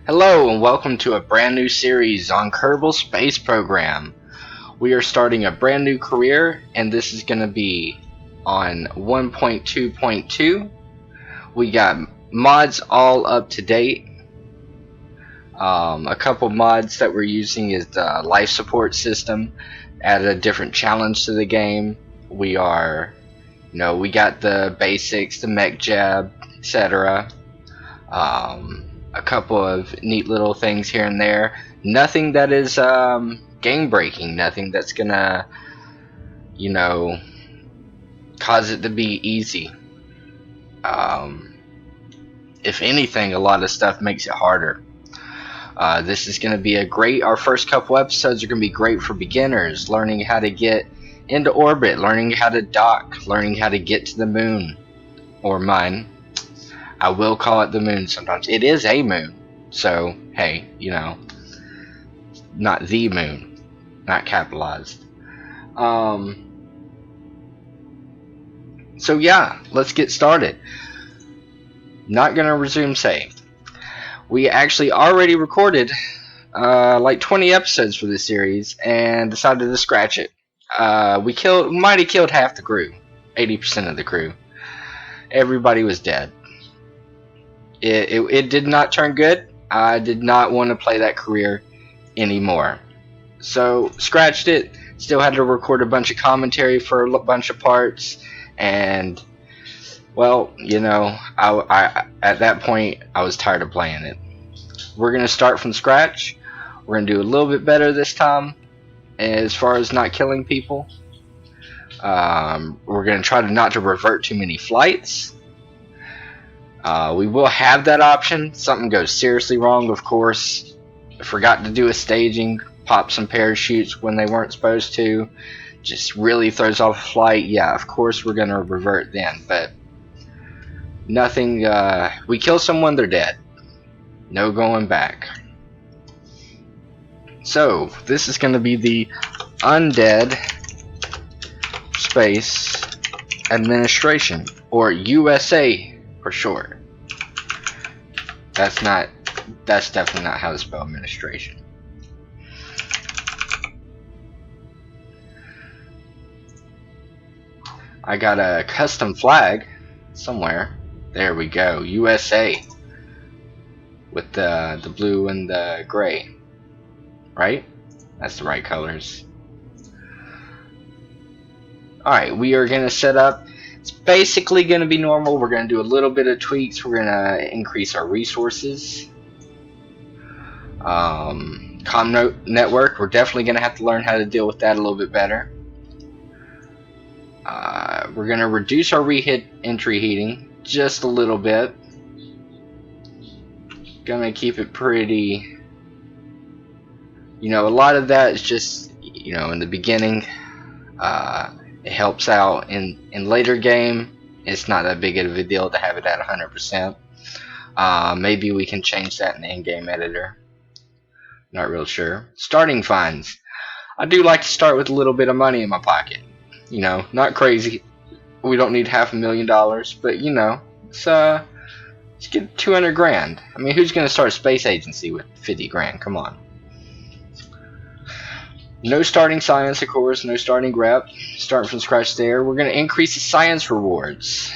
Hello and welcome to a brand new series on Kerbal Space Program. We are starting a brand new career and this is going to be on 1.2.2. We got mods all up to date. A couple mods that we're using is the life support system, added a different challenge to the game. We got the basics, the mech jab, etc. A couple of neat little things here and there. Nothing that is game breaking. Nothing that's gonna, cause it to be easy. If anything, a lot of stuff makes it harder. This is gonna be our first couple episodes are gonna be great for beginners, learning how to get into orbit, learning how to dock, learning how to get to the moon, or mine. I will call it the moon sometimes. It is a moon. So, hey, not the moon. Not capitalized. So yeah, let's get started. Not going to resume save. We actually already recorded like 20 episodes for this series and decided to scratch it. We might have killed half the crew. 80% of the crew. Everybody was dead. It did not turn good. I did not want to play that career anymore. So, scratched it. Still had to record a bunch of commentary for a bunch of parts. And, well, I at that point, I was tired of playing it. We're going to start from scratch. We're going to do a little bit better this time as far as not killing people. We're going to try not to revert too many flights. We will have that option. Something goes seriously wrong, of course. Forgot to do a staging, pop some parachutes when they weren't supposed to. Just really throws off a flight. Yeah, of course we're going to revert then. But nothing, we kill someone, they're dead. No going back. So, this is going to be the UnDead Space Administration, or U.S.A. for short. That's definitely not how to spell administration. I got a custom flag somewhere. There we go, USA, with the blue and the gray. Right? That's the right colors. Alright, we are going to set up. It's basically going to be normal. We're going to do a little bit of tweaks. We're going to increase our resources. Network, we're definitely going to have to learn how to deal with that a little bit better. We're going to reduce our entry heating just a little bit. Going to keep it pretty... a lot of that is just, in the beginning. It helps out in later game. It's not that big of a deal to have it at 100%. Maybe we can change that in the in-game editor. Not real sure. Starting funds. I do like to start with a little bit of money in my pocket. Not crazy. We don't need $500,000, but let's get 200 grand. I mean, who's gonna start a space agency with 50 grand? Come on. No starting science, of course, no starting rep. Starting from scratch there. We're going to increase the science rewards.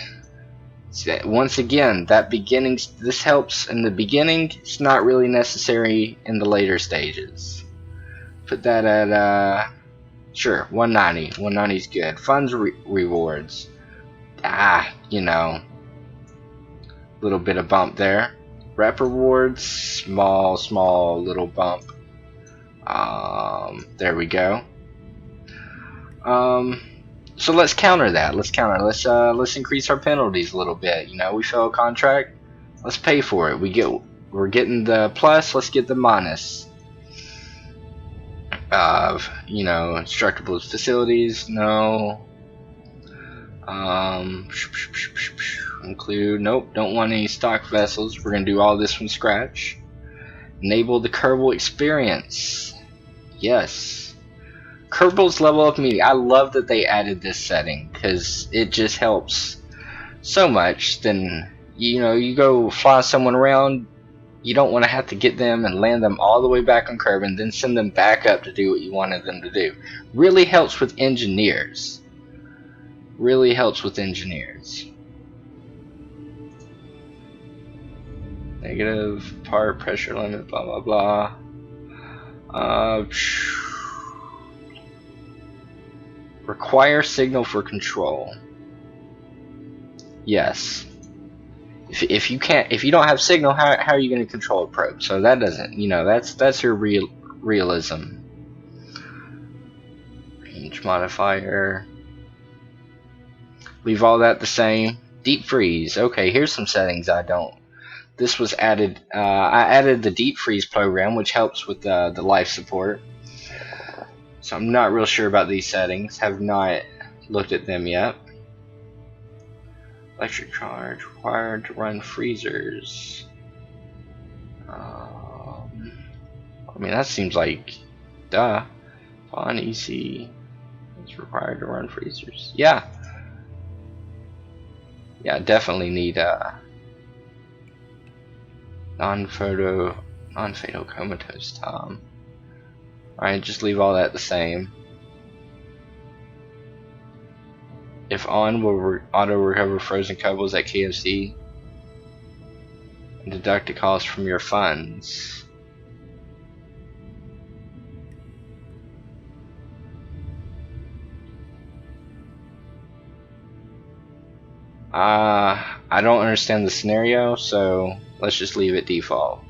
Once again, this helps in the beginning. It's not really necessary in the later stages. Put that at, sure, 190. 190 is good. Funds rewards. Little bit of bump there. Rep rewards, small little bump. There we go. So let's counter that. Let's increase our penalties a little bit. We fail a contract, let's pay for it. We're getting the plus, let's get the minus. Instructable facilities, no. Include, nope, don't want any stock vessels. We're gonna do all this from scratch. Enable the Kerbal experience. Yes. Kerbal's level up meeting. I love that they added this setting because it just helps so much. Then you go fly someone around, You don't want to have to get them and land them all the way back on Kerbal and then send them back up to do what you wanted them to do. Really helps with engineers. Really helps with engineers. Negative part pressure limit, blah blah blah. Require signal for control. Yes. If you can't, if you don't have signal, how are you going to control a probe? So that doesn't, you know, that's your realism. Range modifier. Leave all that the same. Deep freeze. Okay, here's some settings I don't. This was added. I added the deep freeze program, which helps with the life support. So I'm not real sure about these settings. Have not looked at them yet. Electric charge required to run freezers. I mean, that seems like, duh. On EC, it's required to run freezers. Yeah. Yeah, definitely need non-fatal comatose time. Alright, just leave all that the same. If on, will auto recover frozen Kerbals at KFC and deduct the cost from your funds. I don't understand the scenario, so let's just leave it default.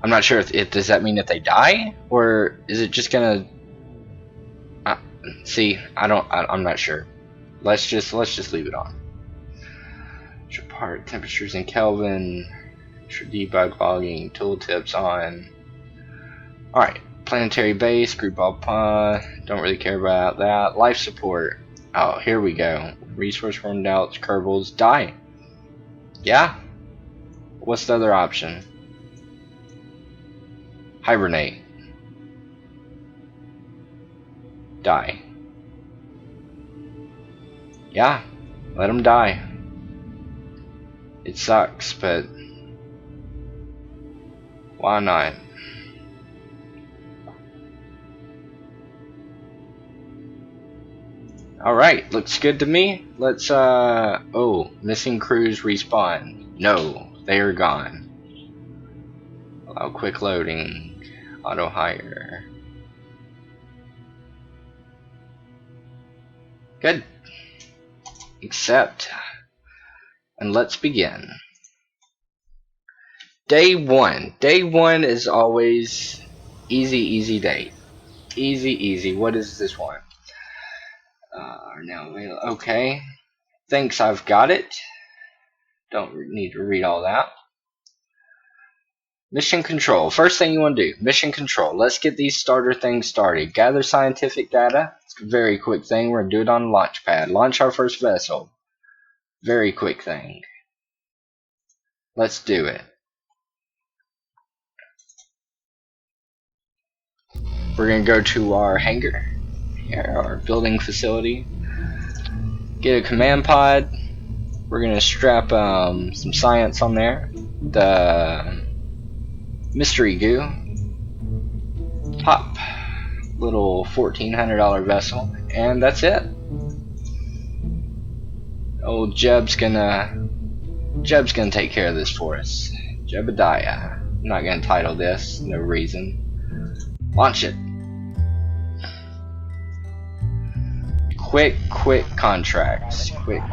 I'm not sure if does that mean if they die, or is it just gonna see? I'm not sure. Let's just leave it on. Part temperatures in Kelvin. Debug logging tooltips on. All right, planetary base, group ball pond. Don't really care about that. Life support. Oh, here we go. Resource rundowns, Kerbals, die. Yeah. What's the other option? Hibernate. Die. Yeah. Let them die. It sucks, but why not? Alright, looks good to me. Let's, oh, missing crews respawn. No, they are gone. Allow quick loading. Auto hire. Good. Accept. And let's begin. Day 1. Day 1 is always easy day. Easy. What is this one? Now available. Okay. Thanks, I've got it. Don't need to read all that. Mission control. First thing you want to do, mission control. Let's get these starter things started. Gather scientific data. It's a very quick thing. We're going to do it on launch pad. Launch our first vessel. Very quick thing. Let's do it. We're going to go to our hangar. Here, our building facility. Get a command pod. We're going to strap some science on there. The mystery goo. Pop. Little $1,400 vessel. And that's it. Old Jeb's gonna take care of this for us. Jebediah. I'm not gonna title this, no reason. Launch it. Quick contracts. Quick.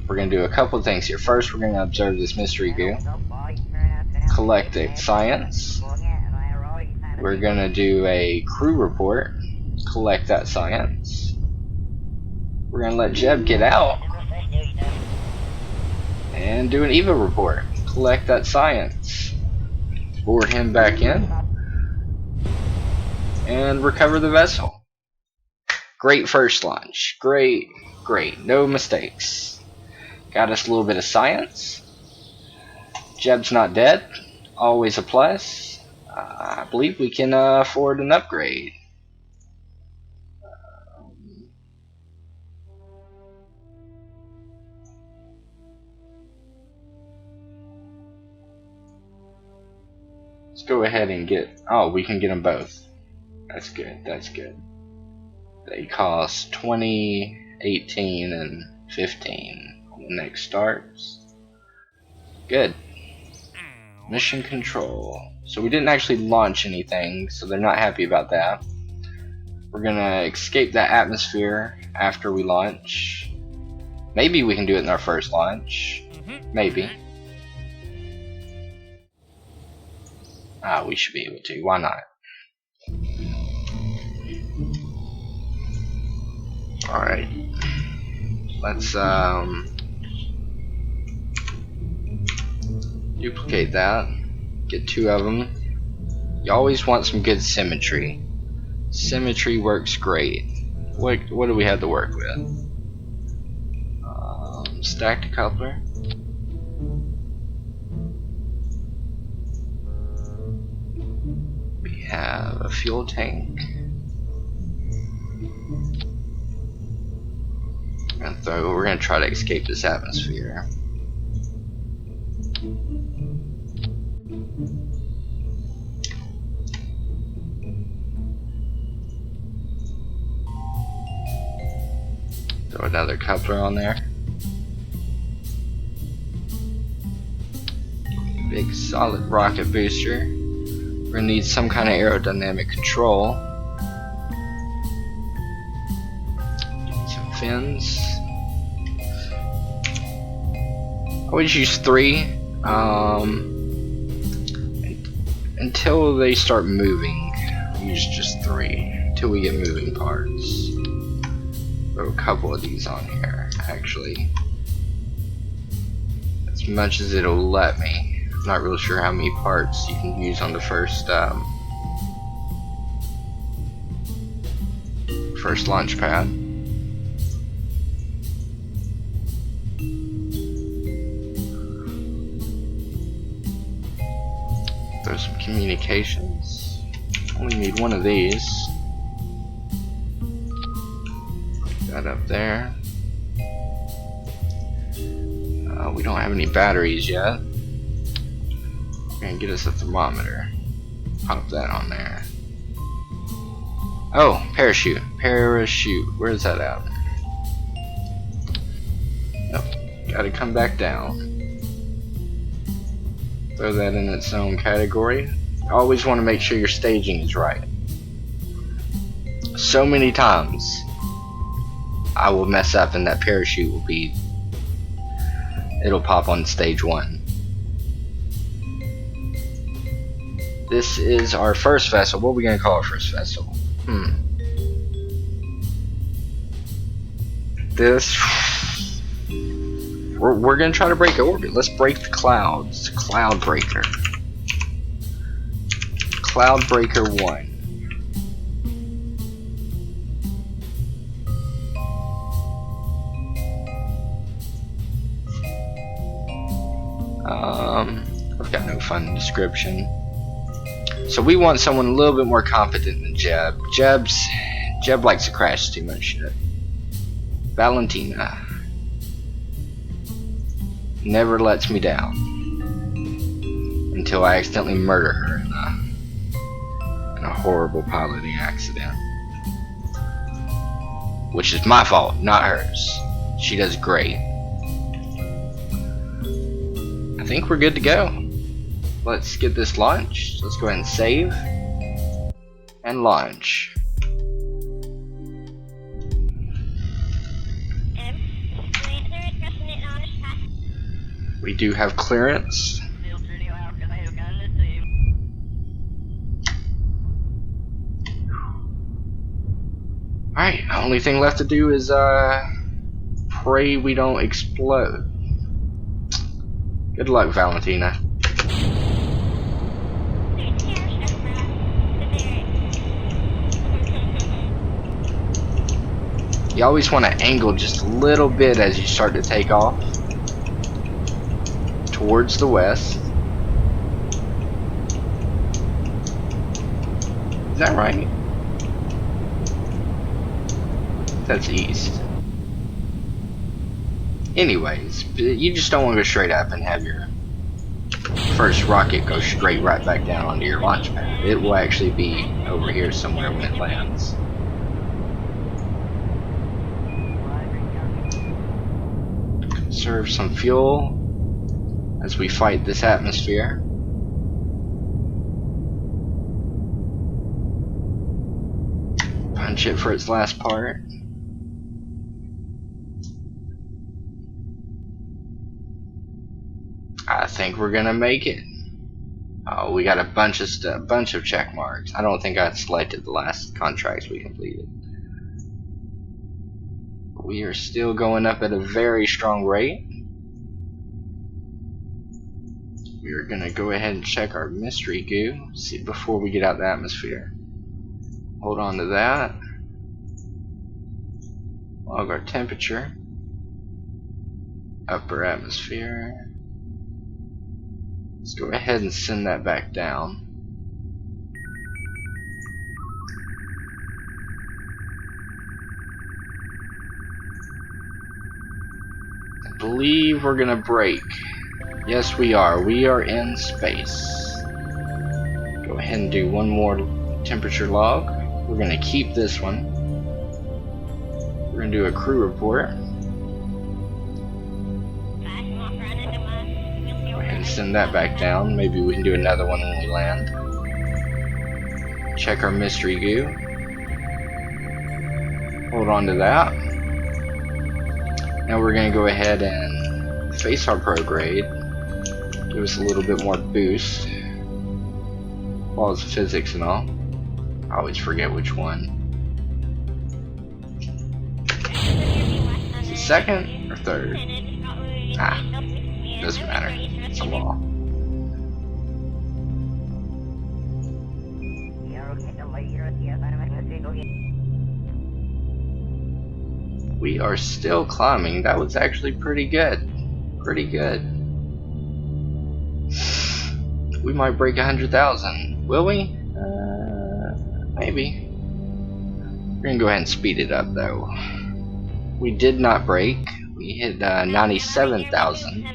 We're gonna do a couple of things here. First, we're gonna observe this mystery goo. Collect the science. We're gonna do a crew report. Collect that science. We're gonna let Jeb get out and do an EVA report. Collect that science. Board him back in and recover the vessel. Great first launch. Great. No mistakes. Got us a little bit of science. Jeb's not dead. Always a plus. I believe we can afford an upgrade. Let's go ahead and get. Oh, we can get them both. That's good. That's good. They cost 20, 18, and 15 when the next starts. Good. Mission control. So we didn't actually launch anything, so they're not happy about that. We're gonna escape that atmosphere after we launch. Maybe we can do it in our first launch. Maybe. We should be able to. Why not? Alright. Let's duplicate that. Get 2 of them. You always want some good symmetry. Symmetry works great. What do we have to work with? Stacked coupler. We have a fuel tank. We're gonna try to escape this atmosphere. Throw another coupler on there. Big solid rocket booster. We're gonna need some kind of aerodynamic control. Some fins. I always use 3 until they start moving. Use just 3 until we get moving parts. Throw a couple of these on here, actually. As much as it'll let me. I'm not real sure how many parts you can use on the first launch pad. Throw some communications. Only need 1 of these. That up there. We don't have any batteries yet. We're gonna get us a thermometer. Pop that on there. Oh, parachute. Parachute. Where's that at? Nope. Gotta come back down. Throw that in its own category. Always want to make sure your staging is right. So many times I will mess up and that parachute will be, it'll pop on stage 1. This is our first vessel. What are we gonna call our first vessel? This, we're gonna try to break orbit. Let's break the clouds. Cloud breaker. Cloud breaker 1. I've got no fun description. So we want someone a little bit more competent than Jeb. Jeb likes to crash too much shit. Valentina never lets me down until I accidentally murder her in a horrible piloting accident, which is my fault, not hers. She does great. I think we're good to go. Let's get this launched. Let's go ahead and save and launch. We do have clearance. Alright, only thing left to do is pray we don't explode. Good luck, Valentina. You always want to angle just a little bit as you start to take off towards the west. Is that right? That's east. Anyways, you just don't want to go straight up and have your first rocket go straight right back down onto your launch pad. It will actually be over here somewhere when it lands. Conserve some fuel as we fight this atmosphere. Punch it for its last part. I think we're gonna make it. Oh, we got a bunch of check marks. I don't think I selected the last contracts we completed. We are still going up at a very strong rate. We are gonna go ahead and check our mystery goo, see before we get out the atmosphere. Hold on to that. Log our temperature. Upper atmosphere. Let's go ahead and send that back down. I believe we're gonna break. Yes, we are. We are in space. Go ahead and do one more temperature log. We're gonna keep this one. We're gonna do a crew report. Go ahead and send that back down. Maybe we can do another one when we land. Check our mystery goo. Hold on to that. Now we're gonna go ahead and face our prograde. Give us a little bit more boost. Laws of physics and all. I always forget which one. Is it second or third? Doesn't matter. It's a law. We are still climbing. That was actually pretty good. Pretty good. We might break 100,000. Will we? Maybe. We're gonna go ahead and speed it up though. We did not break. We hit 97,000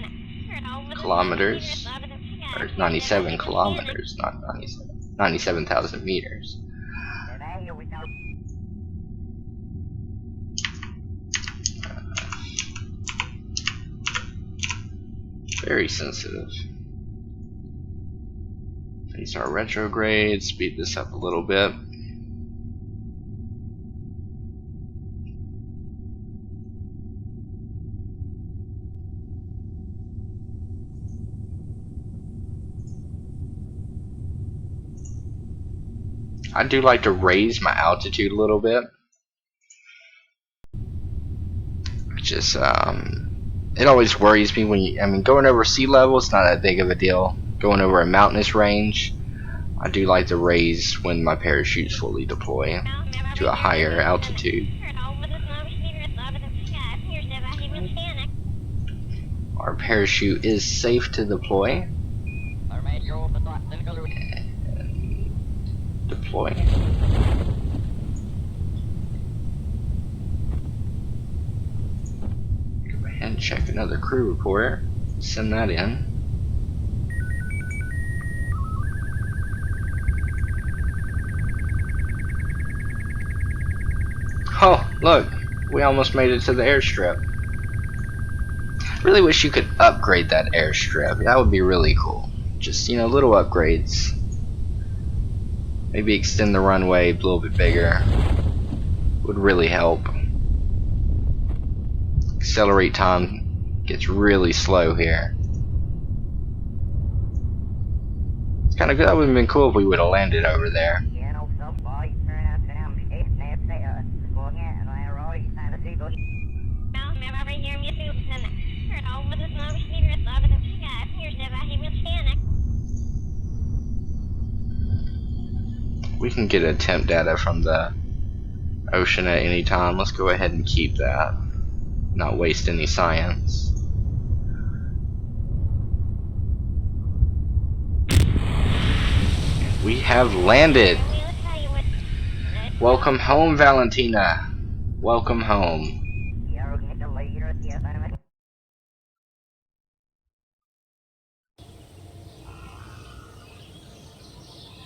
kilometers. Or 97 kilometers, not 97. 97,000 meters. Very sensitive. Face our retrograde, speed this up a little bit. I do like to raise my altitude a little bit. Just it always worries me when you, going over sea level, it's not that big of a deal. Going over a mountainous range, I do like to raise when my parachutes fully deploy to a higher altitude. Our parachute is safe to deploy. And deploy. And check another crew report. Send that in. Oh, look, we almost made it to the airstrip. Really wish you could upgrade that airstrip. That would be really cool. Just, little upgrades. Maybe extend the runway a little bit bigger. Would really help. Accelerate time gets really slow here. It's kind of good. That would have been cool if we would have landed over there. We can get temp data from the ocean at any time. Let's go ahead and keep that. Not waste any science. We have landed. Welcome home, Valentina. Welcome home.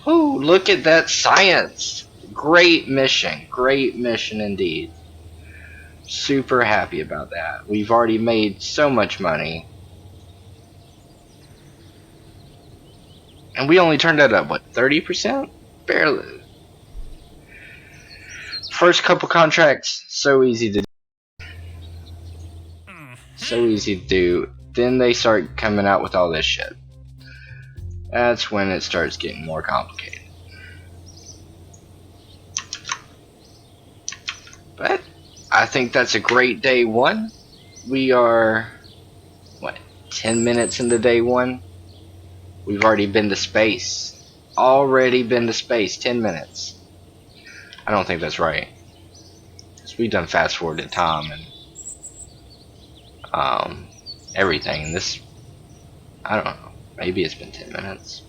Ooh, look at that science! Great mission indeed. Super happy about that. We've already made so much money. And we only turned that up, what, 30%? Barely. First couple contracts, so easy to do. So easy to do. Then they start coming out with all this shit. That's when it starts getting more complicated. But I think that's a great day one. We are, what, 10 minutes into day one? We've already been to space. Already been to space, 10 minutes. I don't think that's right. Because we've done fast forwarded time and everything. This, I don't know. Maybe it's been 10 minutes.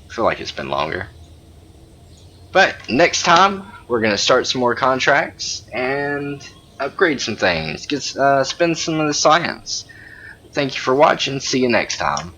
I feel like it's been longer. But next time, we're going to start some more contracts and upgrade some things. Spend some of the science. Thank you for watching. See you next time.